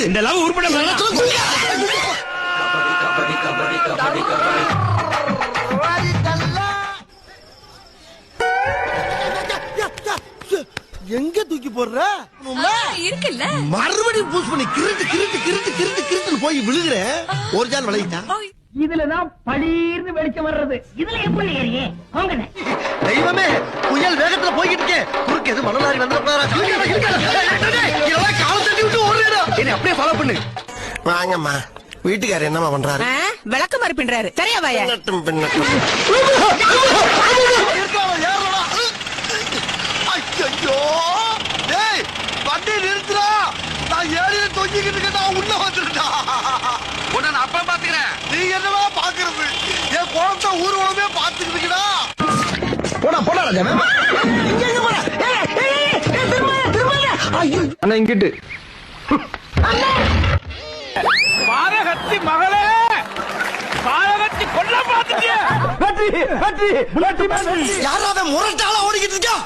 இந்த லவ் உருப்பட எங்க தூக்கி போடுற இருக்குல்ல மறுபடியும் பூஸ் பண்ணி கிருட்டு கிருட்டு கிருட்டு கிருட்டு கிருட்டுன்னு போய் விழுகிற ஒரு ஜான் விளையிட்டா இதுலதான் பளீர்னு வெளிச்சம் வர்றது. இதுல எப்படி ஏறியே தெய்வமே புயல் வேகத்துல போய்கிட்டு இருக்கேன். குறுக்கு எது மணலாரி வந்து கால தட்டி விட்டு ஓடுறா. என்ன அப்படியே ஃபாலோ பண்ணு. வாங்கம்மா வீட்டுக்காரர் என்னமா பண்றாரு? விளக்க மாதிரி பின்றாரு. சரியா வாயா பின்னட்டும் பின்னட்டும். ஐயோ டேய் வண்டி நிறுத்துறா. நான் ஏறில தொங்கிக்கிட்டு இருக்கேன். நான் உள்ள வந்துட்டா. உன்னை நான் அப்பா பாத்துக்கிறேன். நீ என்னவா பாக்குறது? என் குழந்தை ஊர்வலமே பாத்துக்கிட்டுடா. போடா போடா ராஜா. இங்க எங்க போற? ஐயோ அண்ணா இங்கிட்டு பாரகத்தி மகளே, பாரகத்தி கொல்ல பாத்துட்டியா? யாராவது முரட்டாளா ஓடிக்கிட்டு இருக்கா?